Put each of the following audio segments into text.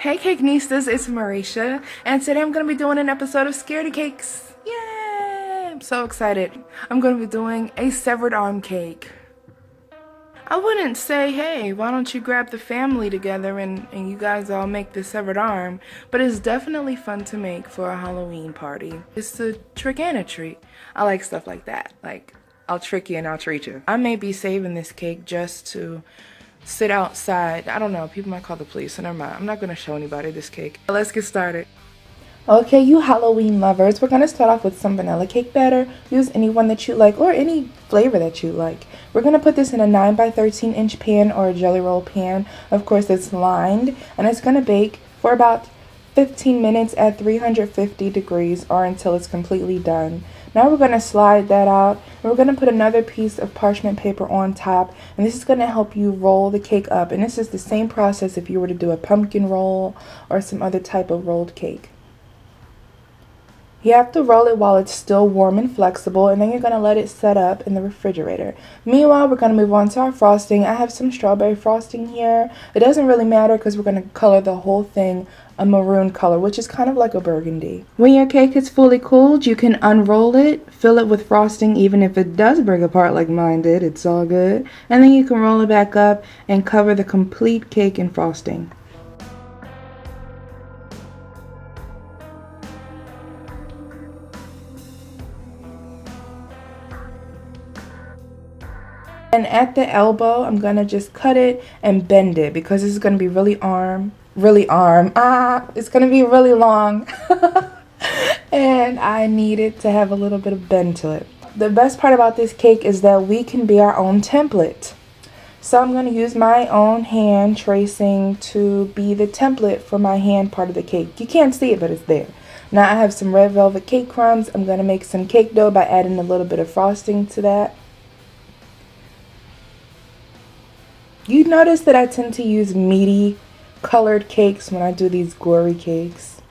Hey Cakenistas, it's Marisha, and today I'm going to be doing an episode of Scaredy Cakes. Yay! I'm so excited. I'm going to be doing a severed arm cake. I wouldn't say, hey, why don't you grab the family together and you guys all make the severed arm, but it's definitely fun to make for a Halloween party. It's a trick and a treat. I like stuff like that, like I'll trick you and I'll treat you. I may be saving this cake just to sit outside. I don't know, people might call the police, so never mind. I'm not going to show anybody this cake. Let's get started. Okay, you Halloween lovers, we're going to start off with some vanilla cake batter. Use any one that you like or any flavor that you like. We're going to put this in a 9 by 13 inch pan or a jelly roll pan. Of course, it's lined, and it's going to bake for about 15 minutes at 350 degrees or until it's completely done. Now we're going to slide that out, and we're going to put another piece of parchment paper on top, and this is going to help you roll the cake up. And this is the same process if you were to do a pumpkin roll or some other type of rolled cake. You have to roll it while it's still warm and flexible, and then you're going to let it set up in the refrigerator. Meanwhile, we're going to move on to our frosting. I have some strawberry frosting here. It doesn't really matter because we're going to color the whole thing a maroon color, which is kind of like a burgundy. When your cake is fully cooled, you can unroll it, fill it with frosting, even if it does break apart like mine did. It's all good. And then you can roll it back up and cover the complete cake in frosting. And at the elbow, I'm going to just cut it and bend it because this is going to be it's going to be really long. And I need it to have a little bit of bend to it. The best part about this cake is that we can be our own template. So I'm going to use my own hand tracing to be the template for my hand part of the cake. You can't see it, but it's there. Now I have some red velvet cake crumbs. I'm going to make some cake dough by adding a little bit of frosting to that. You notice that I tend to use meaty colored cakes when I do these gory cakes,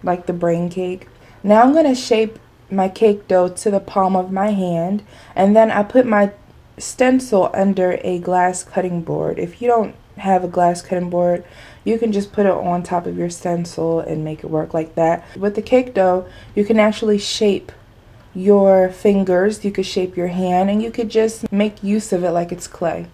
like the brain cake. Now I'm going to shape my cake dough to the palm of my hand, and then I put my stencil under a glass cutting board. If you don't have a glass cutting board, you can just put it on top of your stencil and make it work like that. With the cake dough, you can actually shape your fingers, you could shape your hand, and you could just make use of it like it's clay.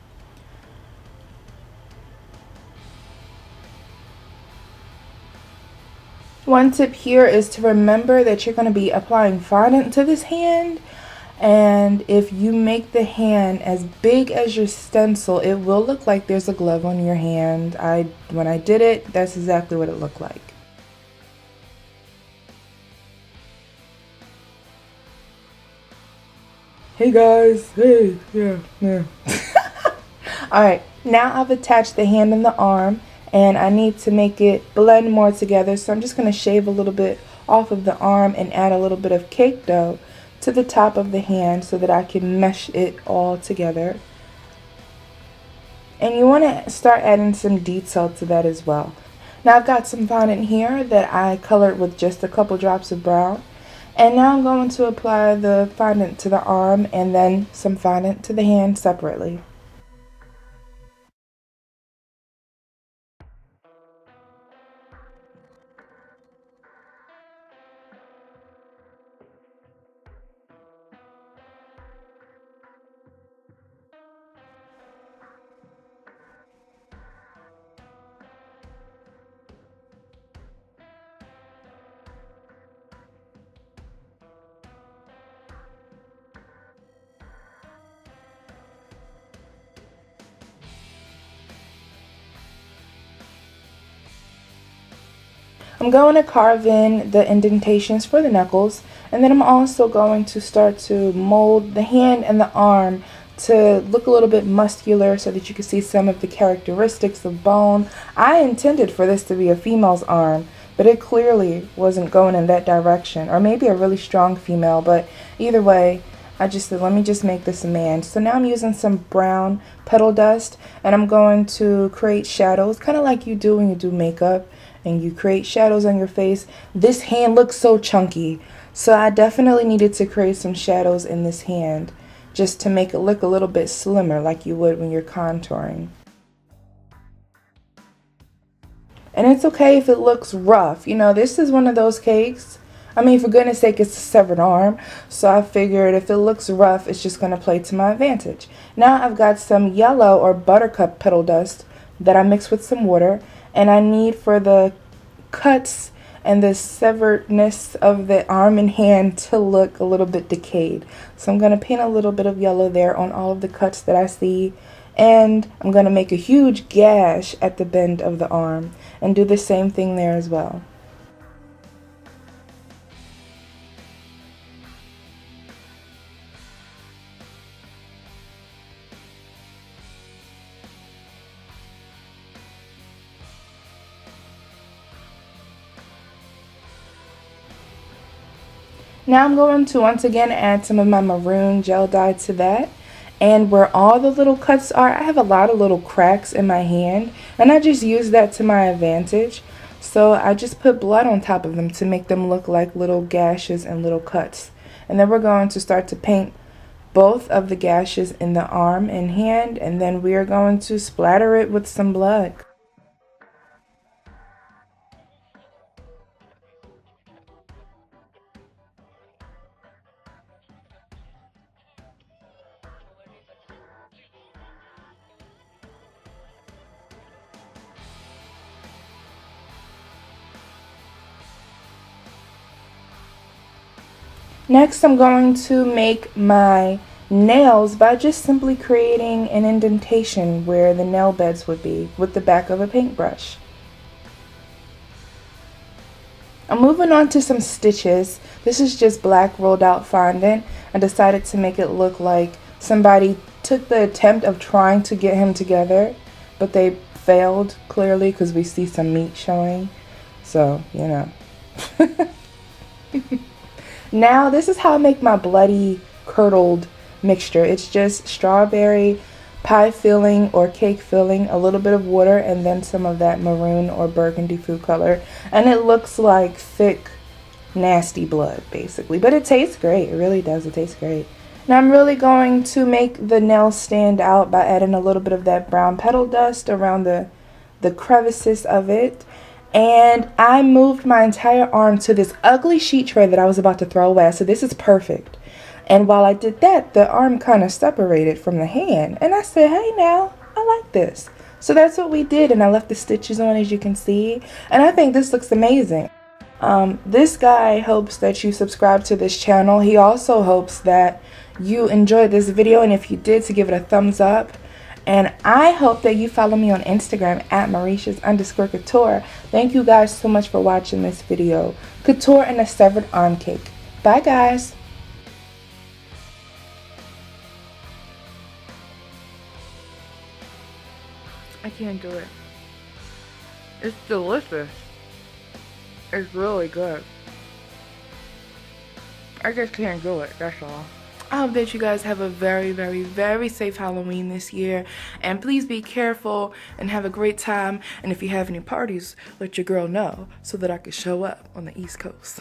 One tip here is to remember that you're going to be applying fondant to this hand, and if you make the hand as big as your stencil, it will look like there's a glove on your hand. When I did it, that's exactly what it looked like. Hey guys, hey, yeah. Alright, now I've attached the hand and the arm, and I need to make it blend more together, so I'm just going to shave a little bit off of the arm and add a little bit of cake dough to the top of the hand so that I can mesh it all together. And you want to start adding some detail to that as well. Now I've got some fondant here that I colored with just a couple drops of brown. And now I'm going to apply the fondant to the arm and then some fondant to the hand separately. I'm going to carve in the indentations for the knuckles, and then I'm also going to start to mold the hand and the arm to look a little bit muscular so that you can see some of the characteristics of bone. I intended for this to be a female's arm, but it clearly wasn't going in that direction, or maybe a really strong female, but either way, I just said, let me just make this a man. So now I'm using some brown petal dust, and I'm going to create shadows, kind of like you do when you do makeup and you create shadows on your face. This hand looks so chunky, so I definitely needed to create some shadows in this hand just to make it look a little bit slimmer like you would when you're contouring. And it's okay if it looks rough. You know, this is one of those cakes. I mean, for goodness sake, it's a severed arm. So I figured if it looks rough, it's just going to play to my advantage. Now I've got some yellow or buttercup petal dust that I mixed with some water. And I need for the cuts and the severedness of the arm and hand to look a little bit decayed. So I'm going to paint a little bit of yellow there on all of the cuts that I see. And I'm going to make a huge gash at the bend of the arm and do the same thing there as well. Now I'm going to once again add some of my maroon gel dye to that. And where all the little cuts are, I have a lot of little cracks in my hand. And I just use that to my advantage. So I just put blood on top of them to make them look like little gashes and little cuts. And then we're going to start to paint both of the gashes in the arm and hand. And then we are going to splatter it with some blood. Next, I'm going to make my nails by just simply creating an indentation where the nail beds would be with the back of a paintbrush. I'm moving on to some stitches. This is just black rolled out fondant. I decided to make it look like somebody took the attempt of trying to get him together, but they failed clearly because we see some meat showing. So, you know. Now, this is how I make my bloody curdled mixture. It's just strawberry pie filling or cake filling, a little bit of water, and then some of that maroon or burgundy food color. And it looks like thick, nasty blood, basically. But it tastes great. It really does. It tastes great. Now, I'm really going to make the nails stand out by adding a little bit of that brown petal dust around the crevices of it. And I moved my entire arm to this ugly sheet tray that I was about to throw away. So this is perfect. And while I did that, the arm kind of separated from the hand. And I said, hey now, I like this. So that's what we did. And I left the stitches on, as you can see. And I think this looks amazing. This guy hopes that you subscribe to this channel. He also hopes that you enjoyed this video. And if you did, to give it a thumbs up. And I hope that you follow me on Instagram at Marishas_Couture. Thank you guys so much for watching this video. Couture and a severed arm cake. Bye guys. I can't do it. It's delicious. It's really good. I just can't do it, that's all. I hope that you guys have a very, very, very safe Halloween this year. And please be careful and have a great time. And if you have any parties, let your girl know so that I can show up on the East Coast.